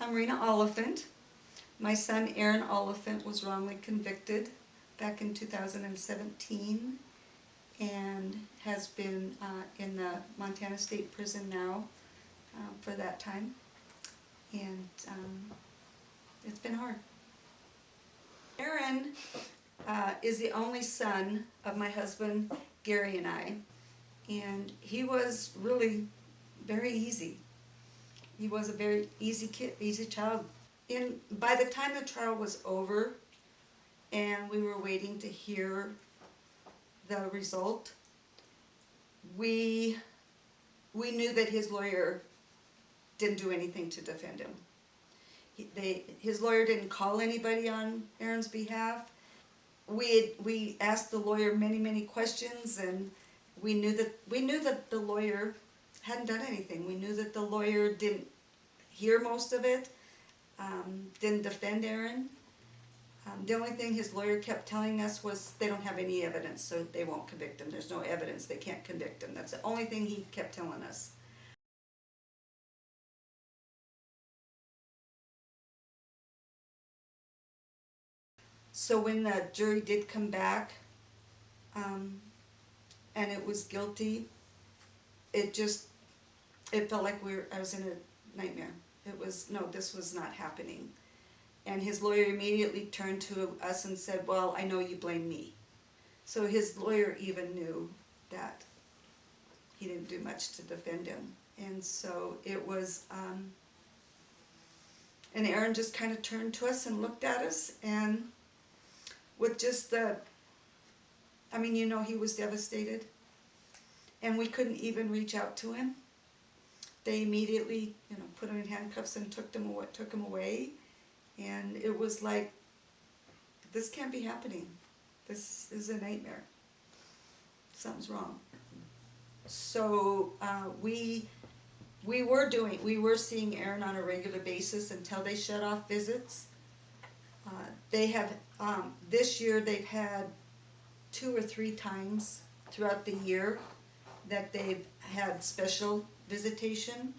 I'm Rena Oliphant. My son Aaron Oliphant was wrongly convicted back in 2017 and has been in the Montana State Prison now for that time, and it's been hard. Aaron is the only son of my husband Gary and I, and he was really very easy. He was a very easy kid, easy child. By the time the trial was over and we were waiting to hear the result, we knew that his lawyer didn't do anything to defend him. His lawyer didn't call anybody on Aaron's behalf. We asked the lawyer many questions, and we knew that the lawyer hadn't done anything. We knew that the lawyer didn't hear most of it, didn't defend Aaron. The only thing his lawyer kept telling us was they don't have any evidence, so they won't convict him. There's no evidence, they can't convict him. That's the only thing he kept telling us. So when the jury did come back, and it was guilty, it felt like I was in a nightmare. It was, no, this was not happening. And his lawyer immediately turned to us and said, well, I know you blame me. So his lawyer even knew that he didn't do much to defend him. And so it was, and Aaron just kind of turned to us and looked at us, and with just he was devastated. And we couldn't even reach out to him. They immediately, put him in handcuffs and took him away. And it was like, this can't be happening. This is a nightmare. Something's wrong. So we were seeing Aaron on a regular basis until they shut off visits. They have, this year they've had 2 or 3 times throughout the year that they've had special visitation.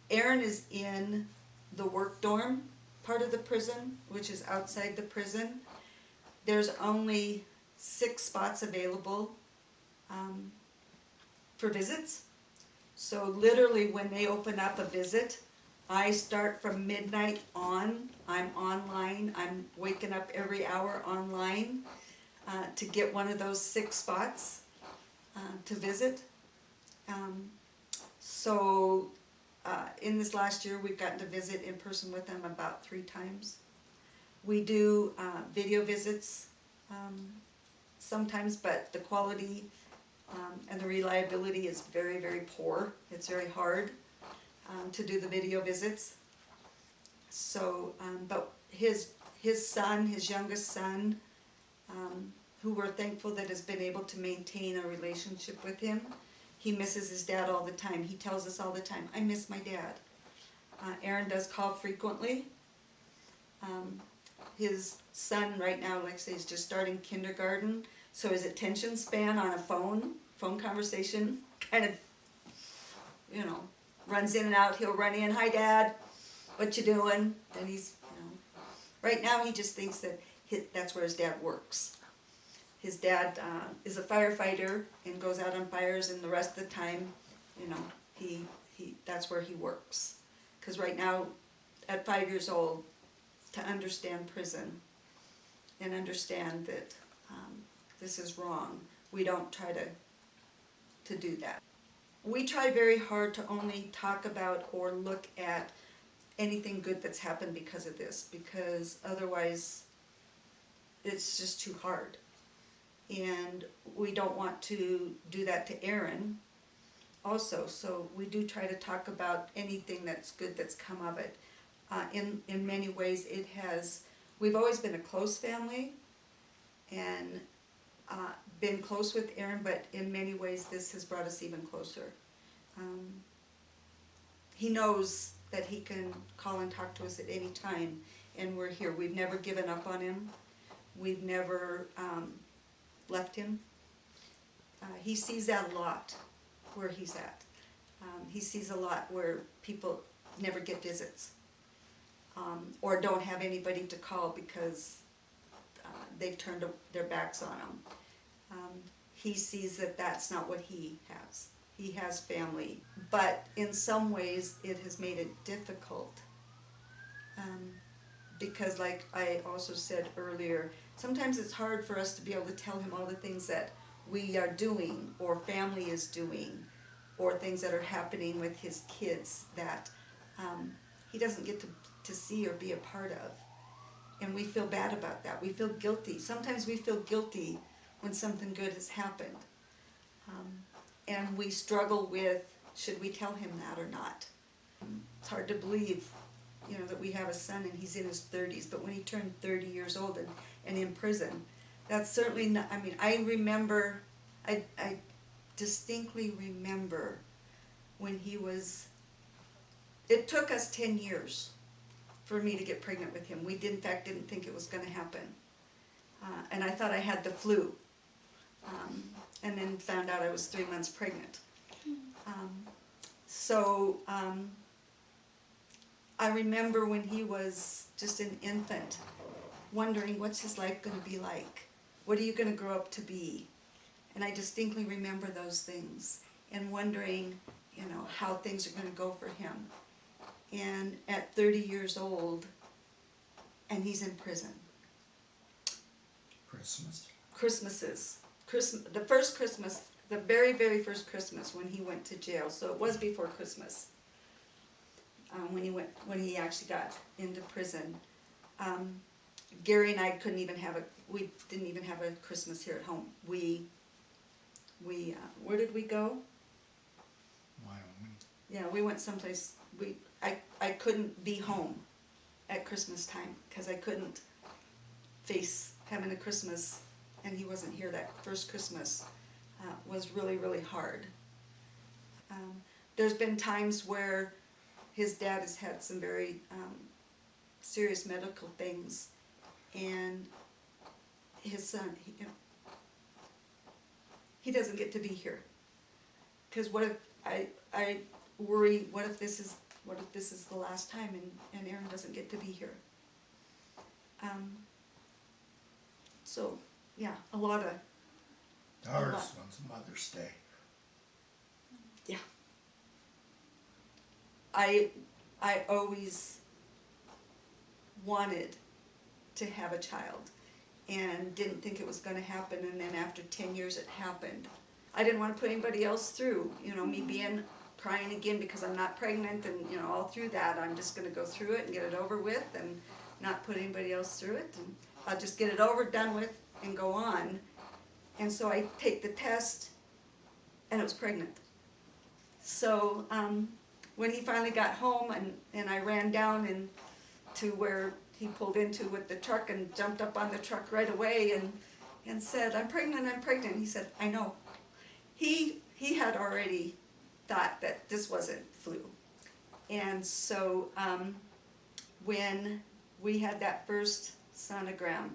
Aaron is in the work dorm part of the prison, which is outside the prison. There's only 6 spots available for visits. So literally when they open up a visit, I start from midnight on. I'm online. I'm waking up every hour online to get one of those 6 spots to visit. In this last year, we've gotten to visit in person with them about 3 times. We do video visits sometimes, but the quality and the reliability is very poor. It's very hard to do the video visits. So, but his son, his youngest son, who we're thankful that has been able to maintain a relationship with him, he misses his dad all the time. He tells us all the time, I miss my dad. Aaron does call frequently. His son right now, like I say, is just starting kindergarten, so his attention span on a phone conversation kind of, runs in and out. He'll run in, hi Dad, what you doing? And he's, right now he just thinks that that's where his dad works. His dad is a firefighter and goes out on fires, and the rest of the time, that's where he works. Because right now, at 5 years old, to understand prison and understand that this is wrong, we don't try to do that. We try very hard to only talk about or look at anything good that's happened because of this, because otherwise it's just too hard. And we don't want to do that to Aaron also, so we do try to talk about anything that's good that's come of it. In many ways we've always been a close family and been close with Aaron, but in many ways this has brought us even closer. He knows that he can call and talk to us at any time, and we're here. We've never given up on him. We've never left him. He sees that a lot where he's at. He sees a lot where people never get visits, or don't have anybody to call because they've turned their backs on him. He sees that that's not what he has. He has family, but in some ways it has made it difficult, because like I also said earlier, sometimes it's hard for us to be able to tell him all the things that we are doing or family is doing, or things that are happening with his kids that he doesn't get to see or be a part of. And we feel bad about that. We feel guilty. Sometimes we feel guilty when something good has happened. And we struggle with, should we tell him that or not? It's hard to believe, that we have a son and he's in his 30s, but when he turned 30 years old and in prison, that's certainly not, I remember, I distinctly remember when he was, it took us 10 years for me to get pregnant with him. We in fact didn't think it was going to happen. And I thought I had the flu. And then found out I was 3 months pregnant. I remember when he was just an infant, wondering what's his life going to be like? What are you going to grow up to be? And I distinctly remember those things and wondering, how things are going to go for him. And at 30 years old, and he's in prison. The first Christmas, the very, very first Christmas when he went to jail, so it was before Christmas, when he actually got into prison. Gary and I we didn't even have a Christmas here at home. We where did we go? Wyoming. Yeah, we went someplace, I couldn't be home at Christmas time, because I couldn't face having a Christmas and he wasn't here. That first Christmas was really, really hard. There's been times where his dad has had some very serious medical things, and his son, he doesn't get to be here. Because what if, I worry, what if this is the last time and Aaron doesn't get to be here? So, yeah, a lot of... The hardest one's Mother's Day. Yeah. I always wanted to have a child and didn't think it was going to happen, and then after 10 years it happened. I didn't want to put anybody else through, me crying again because I'm not pregnant, and all through that I'm just going to go through it and get it over with and not put anybody else through it, and I'll just get it over, done with, and go on. And so I take the test, and I was pregnant. So when he finally got home, and I ran down to where he pulled into with the truck and jumped up on the truck right away and said, I'm pregnant. He said, I know. He had already thought that this wasn't flu. And so when we had that first sonogram,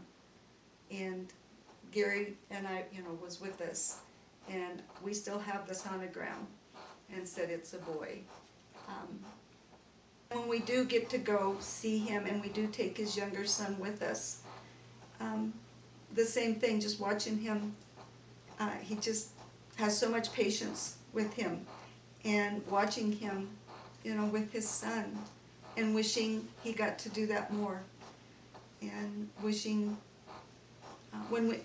and Gary and I, was with us, and we still have the sonogram, and said it's a boy. When we do get to go see him, and we do take his younger son with us, the same thing, just watching him, he just has so much patience with him, and watching him, with his son, and wishing he got to do that more, and wishing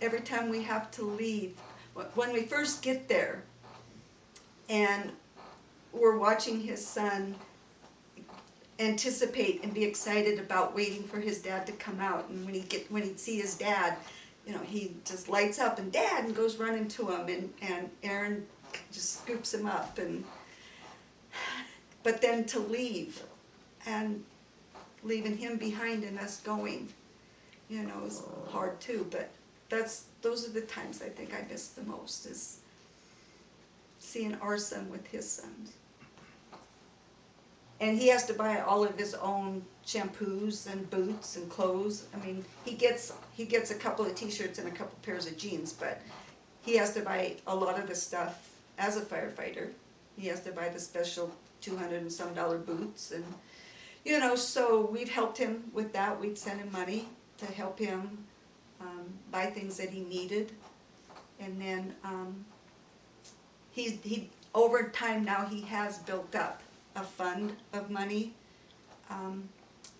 every time we have to leave, when we first get there, and we're watching his son anticipate and be excited about waiting for his dad to come out, and when he'd see his dad, he just lights up, and Dad, and goes running to him, and Aaron just scoops him up, but then to leave, and leaving him behind and us going, is hard too. But those are the times I think I miss the most, is seeing our son with his sons. And he has to buy all of his own shampoos and boots and clothes. He gets a couple of t-shirts and a couple pairs of jeans, but he has to buy a lot of the stuff as a firefighter. He has to buy the special $200 and some boots, and you know, so we've helped him with that. We'd send him money to help him buy things that he needed, and then he over time now he has built up a fund of money,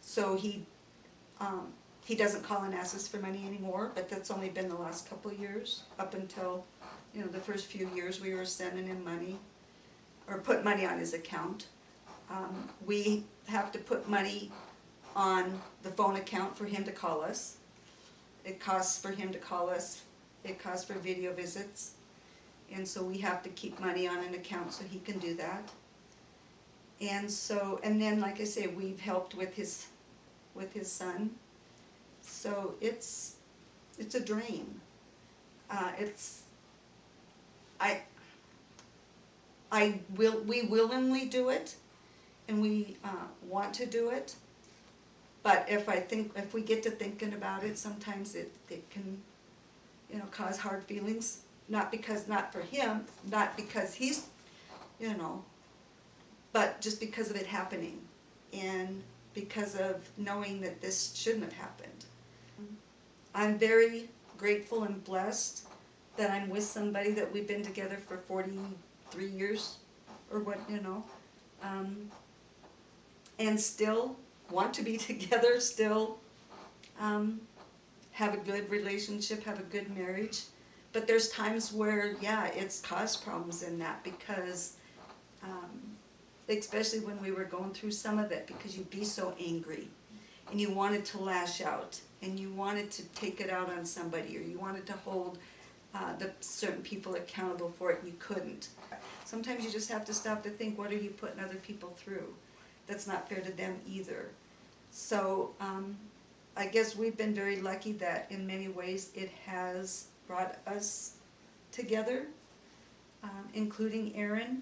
so he doesn't call and ask us for money anymore, but that's only been the last couple of years. Up until, you know, the first few years we were sending him money, or put money on his account. We have to put money on the phone account for him to call us. It costs for him to call us. It costs for video visits. And so we have to keep money on an account so he can do that. And so, and then like I say, we've helped with his son. So it's a drain. We willingly do it, and we want to do it. But if we get to thinking about it, sometimes it can, you know, cause hard feelings. Not for him, not because he's, you know, but just because of it happening, and because of knowing that this shouldn't have happened. I'm very grateful and blessed that I'm with somebody that we've been together for 43 years, or what, you know, and still want to be together, still have a good relationship, have a good marriage. But there's times where, yeah, it's caused problems in that, because especially when we were going through some of it, because you'd be so angry and you wanted to lash out and you wanted to take it out on somebody, or you wanted to hold the certain people accountable for it, and you couldn't. Sometimes you just have to stop to think, what are you putting other people through? That's not fair to them either. So I guess we've been very lucky that in many ways it has brought us together, including Aaron,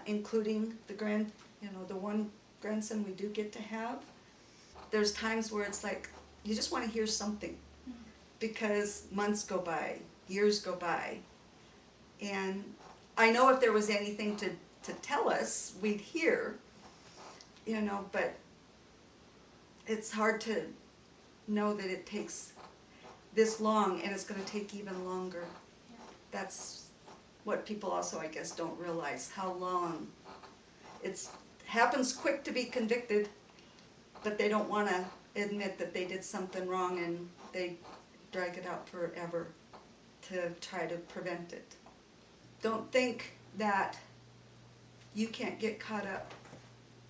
including the one grandson we do get to have. There's times where it's like, you just want to hear something, because months go by, years go by, and I know if there was anything to tell us, we'd hear, you know, but it's hard to know that it takes this long, and it's going to take even longer. That's what people also, I guess, don't realize, how long. It happens quick to be convicted, but they don't want to admit that they did something wrong, and they drag it out forever to try to prevent it. Don't think that you can't get caught up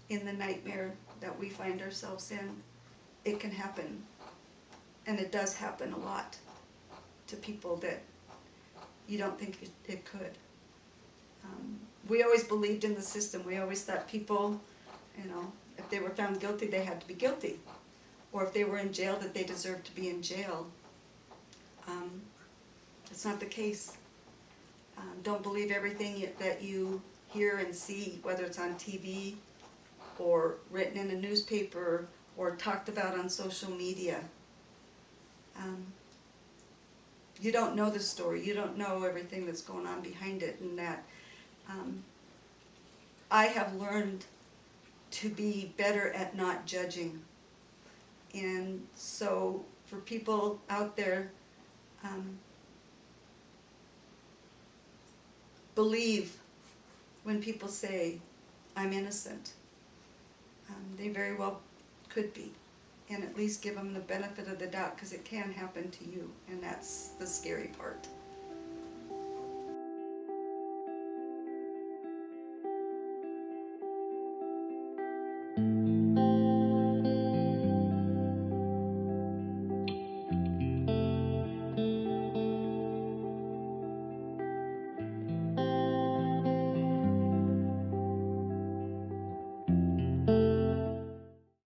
in the nightmare that we find ourselves in. It can happen, and it does happen a lot to people that you don't think it could. We always believed in the system. We always thought people, you know, if they were found guilty, they had to be guilty. Or if they were in jail, that they deserved to be in jail. It's not the case. Don't believe everything that you hear and see, whether it's on TV or written in a newspaper or talked about on social media. You don't know the story. You don't know everything that's going on behind it, and that I have learned to be better at not judging. And so for people out there, believe when people say, I'm innocent. They very well could be. And at least give them the benefit of the doubt, because it can happen to you, and that's the scary part.